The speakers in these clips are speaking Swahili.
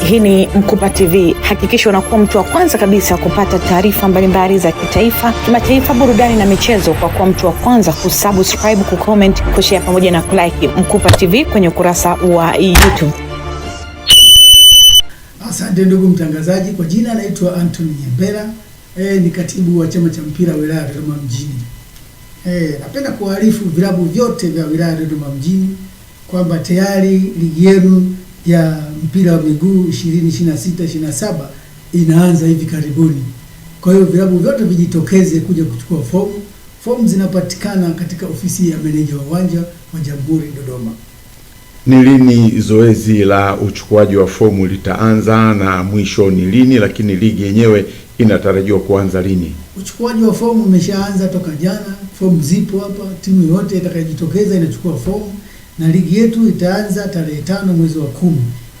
Hii ni Mkupa TV. Hakikisha unakuwa mtu wa kwanza kabisa kupata taarifa mbalimbali za kitaifa, kimataifa, burudani na michezo kwa kuwa mtu wa kwanza kusubscribe, kucomment, kushare pamoja na kulike Mkupa TV kwenye ukurasa wa YouTube. Asante ndugu mtangazaji, kwa jina naitwa Anthony Nyembera, ni katibu wa chama cha mpira wilaya ya Dodoma mjini. Napenda kuarifu vilabu vyote vya wilaya ya Dodoma mjini kwamba tayari ligi yenu ya mpira wa miguu 2026-27 inaanza hivi karibuni. Kwa hiyo vilabu vyote vijitokeze kuja kuchukua fomu. Fomu zinapatikana katika ofisi ya meneja wa uwanja wa Jamhuri Dodoma. Ni lini zoezi la uchukuaji wa fomu litaanza na mwisho ni lini, lakini ligi yenyewe inatarajiwa kuanza lini? Uchukuaji wa fomu umeshaanza toka jana. Fomu zipo hapa, timu yote itakayojitokeza inachukua fomu na ligi yetu itaanza tarehe 5 mwezi wa 10.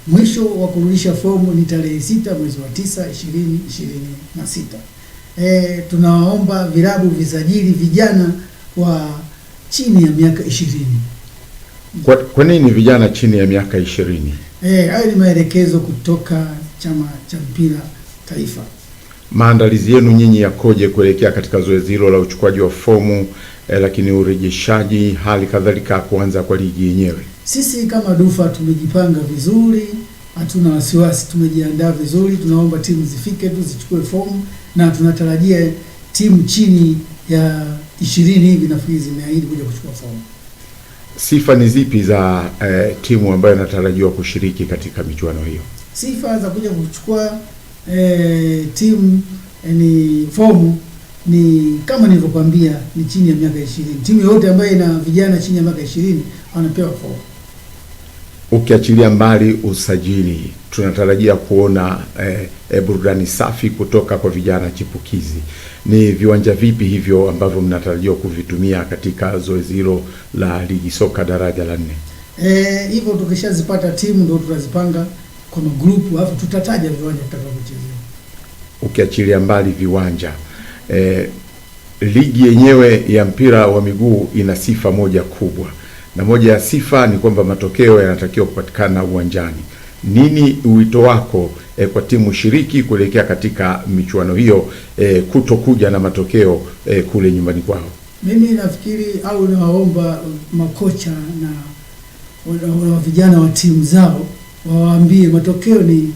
Mwisho wa kurudisha fomu ni tarehe 6 mwezi wa 9 2026. Tunawaomba vilabu visajili vijana wa chini ya miaka 20. Kwa nini vijana chini ya miaka 20? Hayo ni maelekezo kutoka chama cha mpira taifa. Maandalizi yenu nyinyi yakoje kuelekea katika zoezi hilo la uchukuaji wa fomu, lakini urejeshaji, hali kadhalika kuanza kwa ligi yenyewe? Sisi kama DUFA tumejipanga vizuri, hatuna wasiwasi, tumejiandaa vizuri. Tunaomba timu zifike tu zichukue fomu na tunatarajia timu chini ya 20 hivi nafikiri zimeahidi kuja kuchukua fomu. Sifa ni zipi za timu ambayo inatarajiwa kushiriki katika michuano hiyo? Sifa za kuja kuchukua timu ni fomu ni kama nilivyokuambia, ni chini ya miaka 20. Timu yote ambayo ina vijana chini ya miaka 20 wanapewa fomu. Ukiachilia mbali usajili, tunatarajia kuona burudani safi kutoka kwa vijana chipukizi. Ni viwanja vipi hivyo ambavyo mnatarajiwa kuvitumia katika zoezi hilo la ligi soka daraja la 4? Hivyo tukishazipata timu ndio tutazipanga kwa magrupu, alafu tutataja viwanja tutakavyochezea. Ukiachilia mbali viwanja, ligi yenyewe ya mpira wa miguu ina sifa moja kubwa, na moja ya sifa ni kwamba matokeo yanatakiwa kupatikana uwanjani. Nini wito wako kwa timu shiriki kuelekea katika michuano hiyo, kutokuja na matokeo kule nyumbani kwao? Mimi nafikiri au nawaomba makocha na vijana wa timu zao wawaambie matokeo ni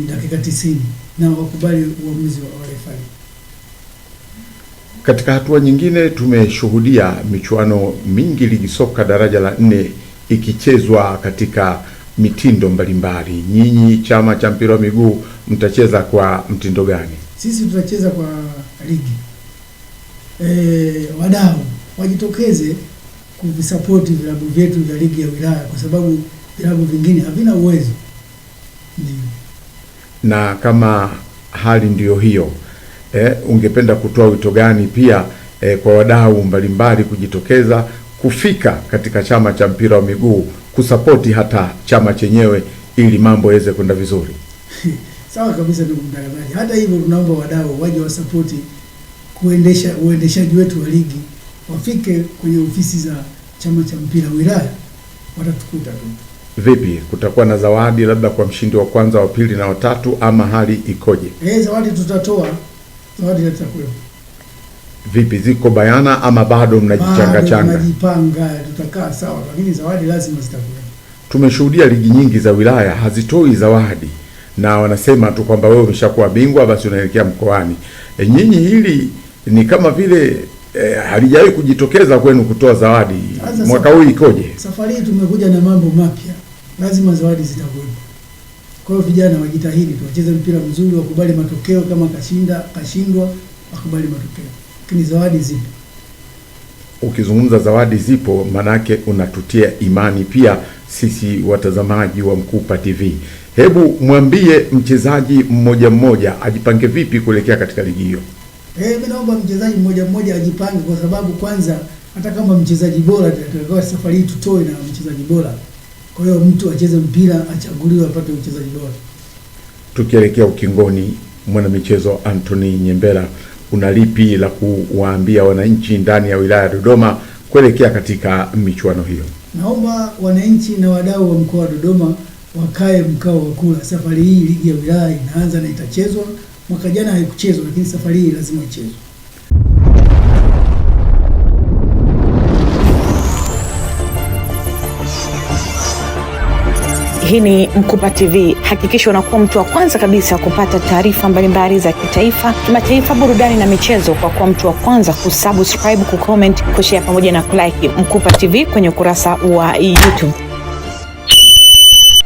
dakika 90 na wakubali uamuzi wa refa. Katika hatua nyingine, tumeshuhudia michuano mingi ligi soka daraja la 4 ikichezwa katika mitindo mbalimbali. Nyinyi chama cha mpira wa miguu mtacheza kwa mtindo gani? Sisi tutacheza kwa ligi. Wadau wajitokeze kuvisapoti vilabu vyetu vya ligi ya wilaya kwa sababu vilabu vingine havina uwezo. Ndiyo. Na kama hali ndiyo hiyo, ungependa kutoa wito gani pia kwa wadau mbalimbali kujitokeza kufika katika chama cha mpira wa miguu kusapoti hata chama chenyewe ili mambo yaweze kwenda vizuri? Sawa kabisa ndugu mtangazaji. Hata hivyo tunaomba wadau waje wasapoti uendeshaji wetu wa ligi, wafike kwenye ofisi za chama cha mpira wilaya, watatukuta tu. Vipi, kutakuwa na zawadi labda kwa mshindi wa kwanza, wa pili na wa tatu, ama hali ikoje? Zawadi tutatoa. Zawadi zitakuwa. Vipi, ziko bayana ama bado mnajichanga changa? Tunajipanga, tutakaa sawa, lakini zawadi lazima zitakuwa. Tumeshuhudia ligi nyingi za wilaya hazitoi zawadi na wanasema tu kwamba wewe umeshakuwa bingwa basi unaelekea mkoani. Nyinyi hili ni kama vile halijawahi kujitokeza kwenu kutoa zawadi. Mwaka huu ikoje? Safari hii tumekuja na mambo mapya, lazima zawadi zitakuwa. Kwa hiyo vijana wajitahidi tuwacheze mpira mzuri, wakubali matokeo, kama kashindwa wakubali matokeo, lakini zawadi zipo. Ukizungumza zawadi zipo, manake unatutia imani pia sisi watazamaji wa Mkupa TV. Hebu mwambie mchezaji mmoja mmoja ajipange vipi kuelekea katika ligi hiyo. Mimi naomba mchezaji mmoja mmoja ajipange, kwa sababu kwanza hata kama mchezaji bora tutakawa safari hii tutoe na mchezaji bora. Kwa hiyo mtu acheze mpira, achaguliwe, apate mchezaji bora. Tukielekea ukingoni, mwana michezo Anthony Nyembera, una lipi la kuwaambia wananchi ndani ya wilaya ya Dodoma kuelekea katika michuano hiyo? Naomba wananchi na wadau wa mkoa wa Dodoma wakae mkao wa kula. Safari hii ligi ya wilaya inaanza na itachezwa. Mwaka jana haikuchezwa, lakini safari hii lazima ichezwe. Hii ni Mkupa TV. Hakikisha unakuwa mtu wa kwanza kabisa kupata taarifa mbalimbali za kitaifa, kimataifa, burudani na michezo kwa kuwa mtu wa kwanza kusubscribe, kucomment, kushare pamoja na kulike Mkupa TV kwenye ukurasa wa YouTube.